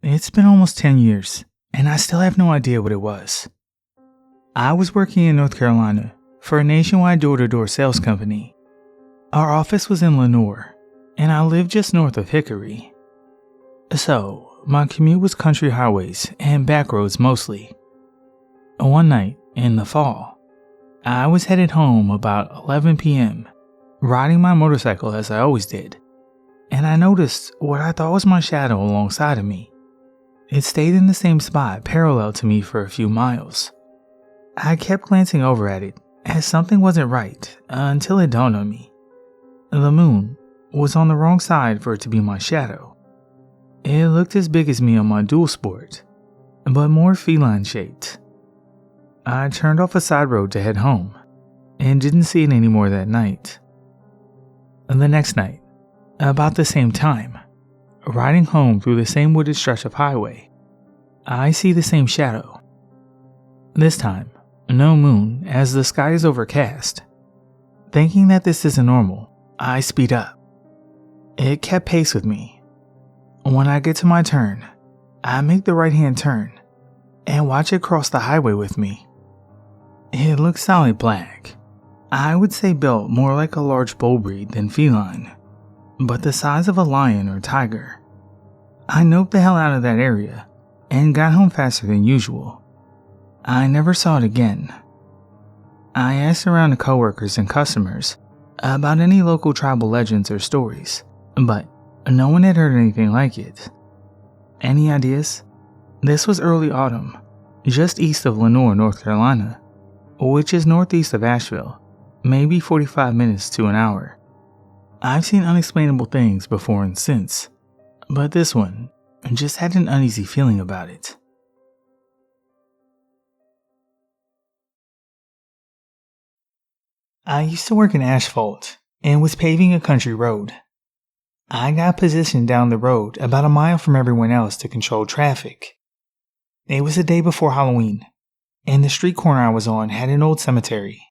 It's been almost 10 years, and I still have no idea what it was. I was working in North Carolina for a nationwide door-to-door sales company. Our office was in Lenoir, and I lived just north of Hickory. So, my commute was country highways and back roads mostly. One night, in the fall, I was headed home about 11 p.m., riding my motorcycle as I always did, and I noticed what I thought was my shadow alongside of me. It stayed in the same spot parallel to me for a few miles. I kept glancing over at it as something wasn't right until it dawned on me. The moon was on the wrong side for it to be my shadow. It looked as big as me on my dual sport, but more feline shaped. I turned off a side road to head home and didn't see it anymore that night. The next night, about the same time, riding home through the same wooded stretch of highway, I see the same shadow. This time, no moon as the sky is overcast. Thinking that this isn't normal, I speed up. It kept pace with me. When I get to my turn, I make the right-hand turn and watch it cross the highway with me. It looks solid black. I would say built more like a large bull breed than feline, but the size of a lion or tiger. I noped the hell out of that area and got home faster than usual. I never saw it again. I asked around to coworkers and customers about any local tribal legends or stories, but no one had heard anything like it. Any ideas? This was early autumn, just east of Lenoir, North Carolina, which is northeast of Asheville, maybe 45 minutes to an hour. I've seen unexplainable things before and since, but this one just had an uneasy feeling about it. I used to work in asphalt and was paving a country road. I got positioned down the road about a mile from everyone else to control traffic. It was the day before Halloween, and the street corner I was on had an old cemetery.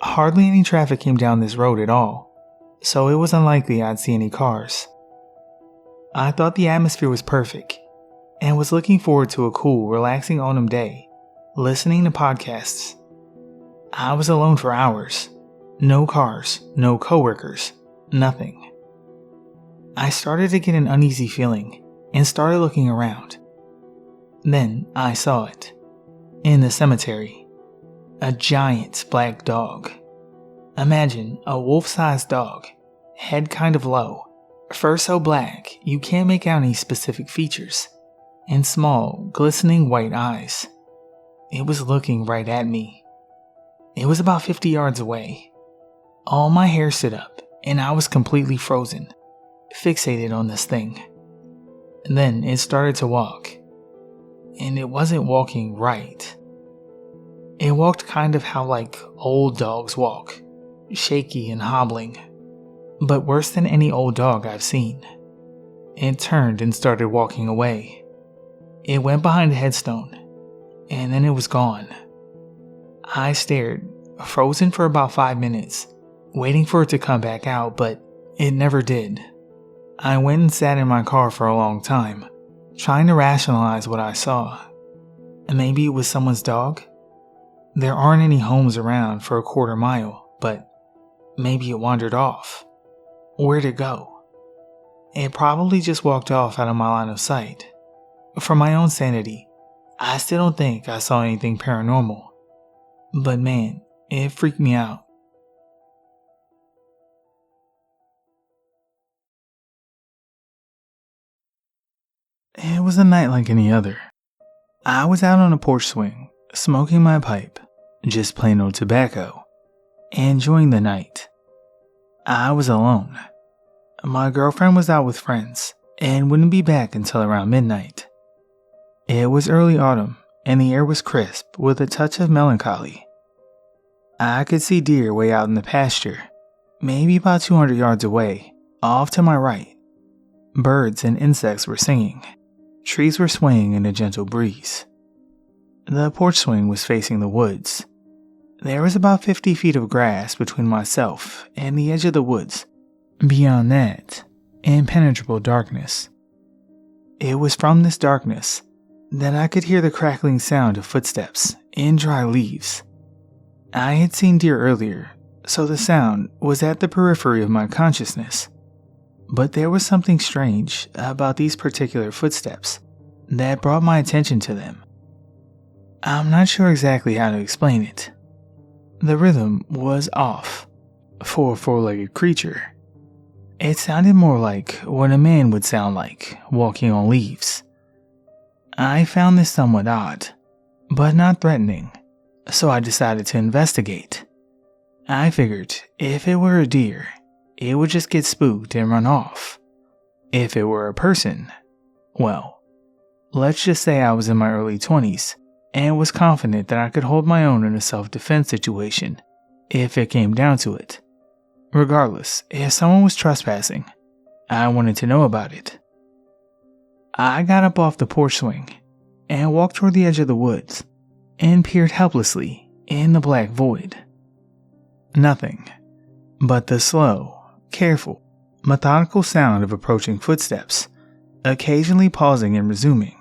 Hardly any traffic came down this road at all, so it was unlikely I'd see any cars. I thought the atmosphere was perfect, and was looking forward to a cool, relaxing autumn day, listening to podcasts. I was alone for hours. No cars, no coworkers, nothing. I started to get an uneasy feeling, and started looking around. Then I saw it. In the cemetery. A giant black dog. Imagine a wolf-sized dog, head kind of low, fur so black you can't make out any specific features, and small, glistening white eyes. It was looking right at me. It was about 50 yards away. All my hair stood up, and I was completely frozen, fixated on this thing. And then it started to walk. And it wasn't walking right. It walked kind of how old dogs walk, shaky and hobbling, but worse than any old dog I've seen. It turned and started walking away. It went behind a headstone, and then it was gone. I stared, frozen for about 5 minutes, waiting for it to come back out, but it never did. I went and sat in my car for a long time, trying to rationalize what I saw. Maybe it was someone's dog? There aren't any homes around for a quarter mile, but maybe it wandered off. Where'd it go? It probably just walked off out of my line of sight. For my own sanity, I still don't think I saw anything paranormal. But man, it freaked me out. It was a night like any other. I was out on a porch swing, smoking my pipe, just plain old tobacco, enjoying the night. I was alone. My girlfriend was out with friends and wouldn't be back until around midnight. It was early autumn and the air was crisp with a touch of melancholy. I could see deer way out in the pasture, maybe about 200 yards away, off to my right. Birds and insects were singing. Trees were swaying in a gentle breeze. The porch swing was facing the woods. There was about 50 feet of grass between myself and the edge of the woods. Beyond that, impenetrable darkness. it was from this darkness that I could hear the crackling sound of footsteps in dry leaves. I had seen deer earlier, so the sound was at the periphery of my consciousness. But there was something strange about these particular footsteps that brought my attention to them. I'm not sure exactly how to explain it. The rhythm was off for a four-legged creature. It sounded more like what a man would sound like walking on leaves. I found this somewhat odd, but not threatening, so I decided to investigate. I figured if it were a deer, it would just get spooked and run off. If it were a person, well, let's just say I was in my early 20s and was confident that I could hold my own in a self-defense situation if it came down to it. Regardless, if someone was trespassing, I wanted to know about it. I got up off the porch swing and walked toward the edge of the woods and peered helplessly in the black void. Nothing but the slow, careful, methodical sound of approaching footsteps, occasionally pausing and resuming.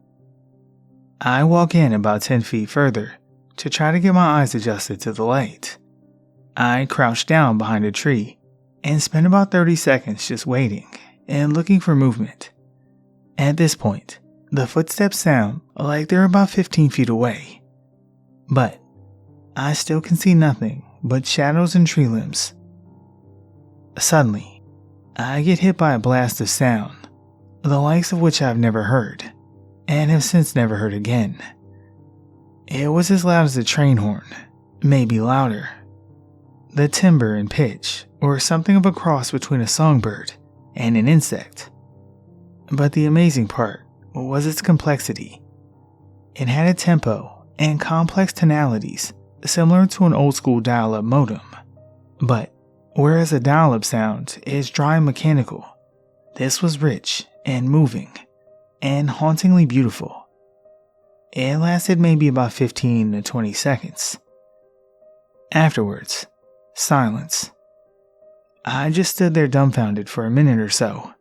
I walk in about 10 feet further to try to get my eyes adjusted to the light. I crouch down behind a tree and spend about 30 seconds just waiting and looking for movement. At this point, the footsteps sound like they're about 15 feet away, but I still can see nothing but shadows and tree limbs. Suddenly, I get hit by a blast of sound, the likes of which I've never heard, and have since never heard again. It was as loud as a train horn, maybe louder. The timbre and pitch were something of a cross between a songbird and an insect. But the amazing part was its complexity. It had a tempo and complex tonalities similar to an old-school dial-up modem. But whereas a dial-up sound is dry and mechanical, this was rich and moving and hauntingly beautiful. It lasted maybe about 15 to 20 seconds. Afterwards, silence. I just stood there dumbfounded for a minute or so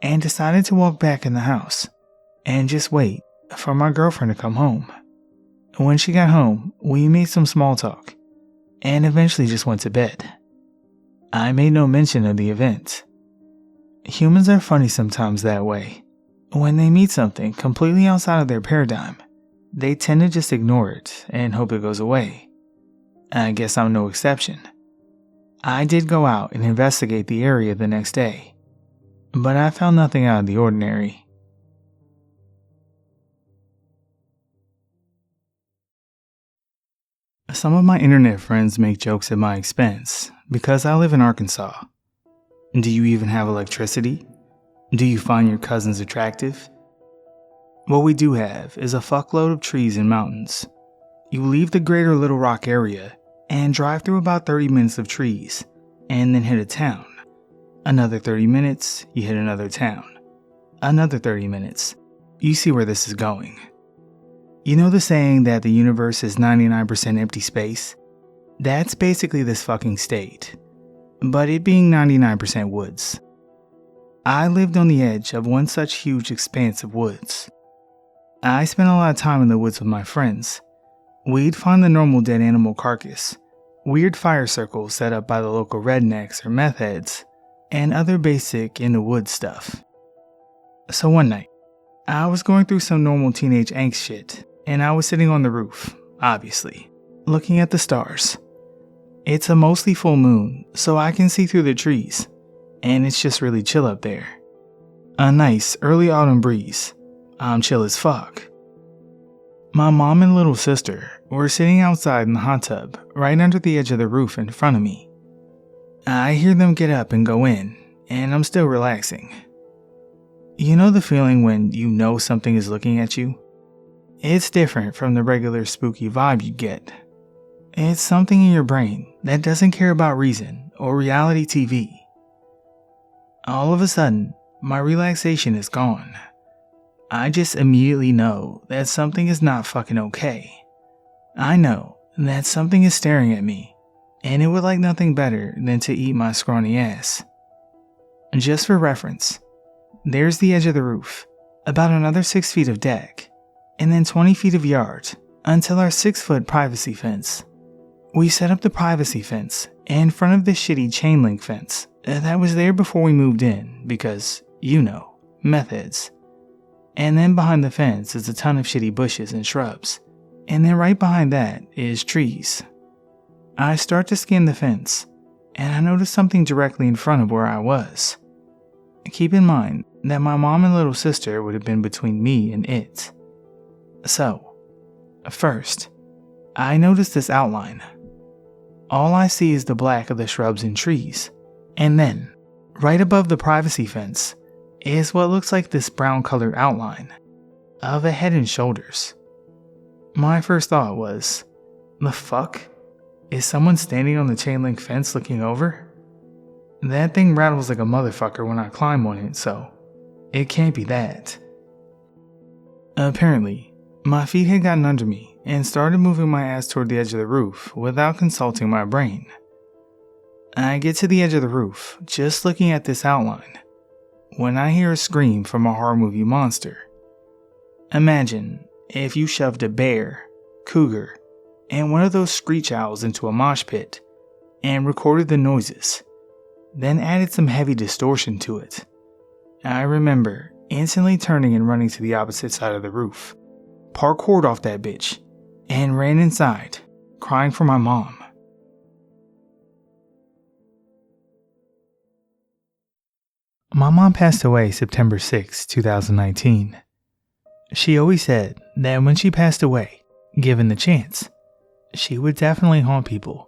and decided to walk back in the house and just wait for my girlfriend to come home. When she got home, we made some small talk and eventually just went to bed. I made no mention of the event. Humans are funny sometimes that way. When they meet something completely outside of their paradigm, they tend to just ignore it and hope it goes away. I guess I'm no exception. I did go out and investigate the area the next day, but I found nothing out of the ordinary. Some of my internet friends make jokes at my expense because I live in Arkansas. Do you even have electricity? Do you find your cousins attractive? What we do have is a fuckload of trees and mountains. You leave the greater Little Rock area and drive through about 30 minutes of trees and then hit a town. Another 30 minutes, you hit another town. Another 30 minutes. You see where this is going. You know the saying that the universe is 99% empty space? That's basically this fucking state, but it being 99% woods. I lived on the edge of one such huge expanse of woods. I spent a lot of time in the woods with my friends. We'd find the normal dead animal carcass, weird fire circles set up by the local rednecks or meth heads, and other basic in the woods stuff. So one night, I was going through some normal teenage angst shit, and I was sitting on the roof, obviously, looking at the stars. It's a mostly full moon, so I can see through the trees, and it's just really chill up there. A nice early autumn breeze. I'm chill as fuck. My mom and little sister were sitting outside in the hot tub right under the edge of the roof in front of me. I hear them get up and go in, and I'm still relaxing. You know the feeling when you know something is looking at you? It's different from the regular spooky vibe you get. It's something in your brain that doesn't care about reason or reality TV. All of a sudden, my relaxation is gone. I just immediately know that something is not fucking okay. I know that something is staring at me, and it would like nothing better than to eat my scrawny ass. Just for reference, there's the edge of the roof, about another 6 feet of deck, and then 20 feet of yard until our 6-foot privacy fence. We set up the privacy fence in front of the shitty chain link fence that was there before we moved in because, methods. And then behind the fence is a ton of shitty bushes and shrubs, and then right behind that is trees. I start to scan the fence, and I notice something directly in front of where I was. Keep in mind that my mom and little sister would have been between me and it. So, first, I notice this outline. All I see is the black of the shrubs and trees, and then, right above the privacy fence, is what looks like this brown colored outline of a head and shoulders. My first thought was, the fuck? Is someone standing on the chain link fence looking over? That thing rattles like a motherfucker when I climb on it, so it can't be that. Apparently, my feet had gotten under me and started moving my ass toward the edge of the roof without consulting my brain. I get to the edge of the roof, just looking at this outline, when I hear a scream from a horror movie monster. Imagine if you shoved a bear, cougar, and one of those screech owls into a mosh pit and recorded the noises, then added some heavy distortion to it. I remember instantly turning and running to the opposite side of the roof, parkoured off that bitch, and ran inside, crying for my mom. My mom passed away September 6, 2019. She always said that when she passed away, given the chance, she would definitely haunt people,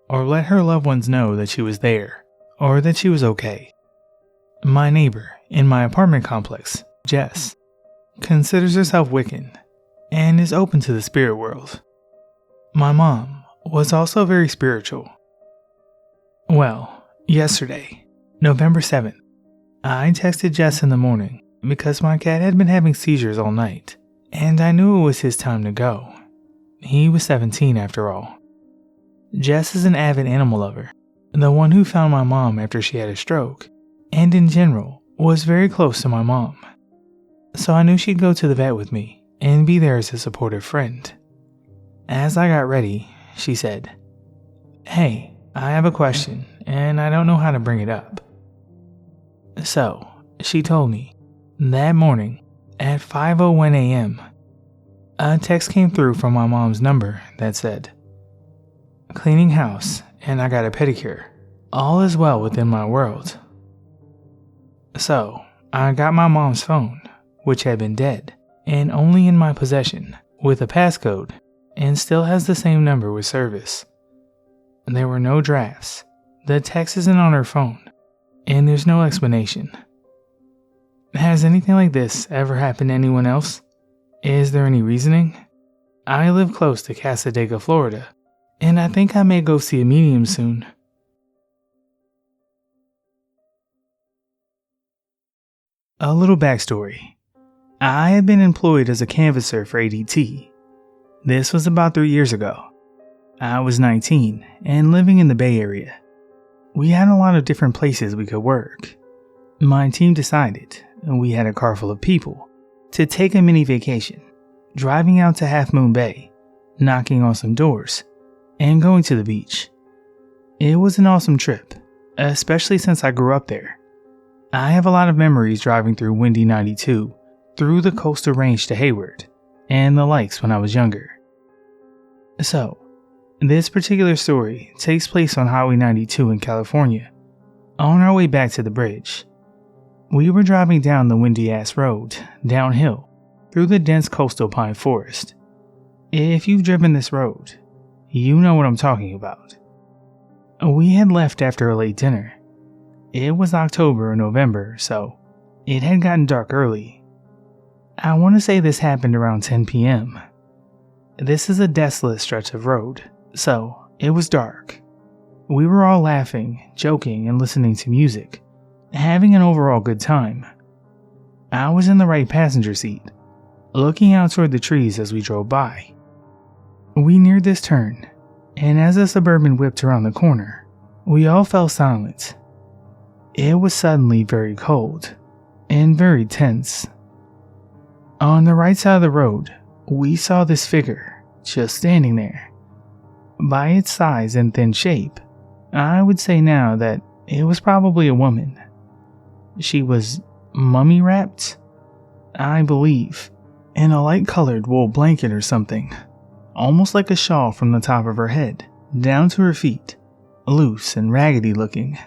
or let her loved ones know that she was there, or that she was okay. My neighbor in my apartment complex, Jess, considers herself Wiccan, and is open to the spirit world. My mom was also very spiritual. Well, yesterday, November 7th, I texted Jess in the morning because my cat had been having seizures all night, and I knew it was his time to go. He was 17 after all. Jess is an avid animal lover, the one who found my mom after she had a stroke, and in general was very close to my mom. So I knew she'd go to the vet with me and be there as a supportive friend. As I got ready, she said, "Hey, I have a question, and I don't know how to bring it up." So, she told me, that morning, at 5:01 a.m., a text came through from my mom's number that said, "Cleaning house, and I got a pedicure. All is well within my world." So, I got my mom's phone, which had been dead, and only in my possession, with a passcode, and still has the same number with service. There were no drafts, the text isn't on her phone, and there's no explanation. Has anything like this ever happened to anyone else? Is there any reasoning? I live close to Casadega, Florida, and I think I may go see a medium soon. A little backstory. I had been employed as a canvasser for ADT. This was about 3 years ago. I was 19 and living in the Bay Area. We had a lot of different places we could work. My team decided, and we had a car full of people, to take a mini vacation, driving out to Half Moon Bay, knocking on some doors, and going to the beach. It was an awesome trip, especially since I grew up there. I have a lot of memories driving through Windy 92, through the coastal range to Hayward, and the likes when I was younger. So, this particular story takes place on Highway 92 in California, on our way back to the bridge. We were driving down the windy-ass road, downhill, through the dense coastal pine forest. If you've driven this road, you know what I'm talking about. We had left after a late dinner. It was October or November, so it had gotten dark early. I want to say this happened around 10 p.m. This is a desolate stretch of road, so it was dark. We were all laughing, joking, and listening to music, having an overall good time. I was in the right passenger seat, looking out toward the trees as we drove by. We neared this turn, and as the Suburban whipped around the corner, we all fell silent. It was suddenly very cold, and very tense. On the right side of the road, we saw this figure just standing there. By its size and thin shape, I would say now that it was probably a woman. She was mummy wrapped, I believe, in a light-colored wool blanket or something, almost like a shawl from the top of her head down to her feet, loose and raggedy looking.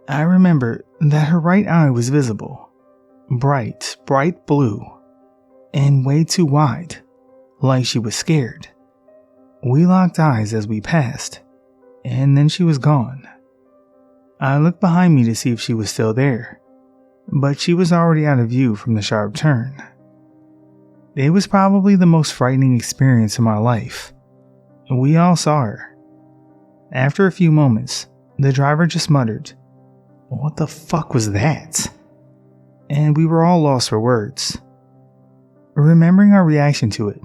I remember that her right eye was visible, bright blue, and way too wide, like she was scared. We locked eyes as we passed, and then she was gone. I looked behind me to see if she was still there, but she was already out of view from the sharp turn. It was probably the most frightening experience of my life. We all saw her. After a few moments, the driver just muttered, "What the fuck was that?" And we were all lost for words. Remembering our reaction to it,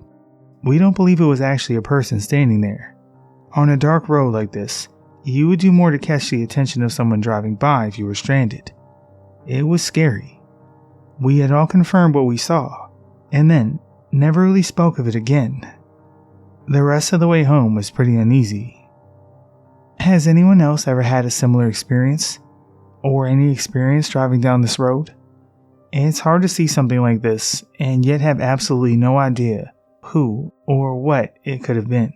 we don't believe it was actually a person standing there. On a dark road like this, you would do more to catch the attention of someone driving by if you were stranded. It was scary. We had all confirmed what we saw, and then never really spoke of it again. The rest of the way home was pretty uneasy. Has anyone else ever had a similar experience? Or any experience driving down this road? It's hard to see something like this and yet have absolutely no idea who or what it could have been.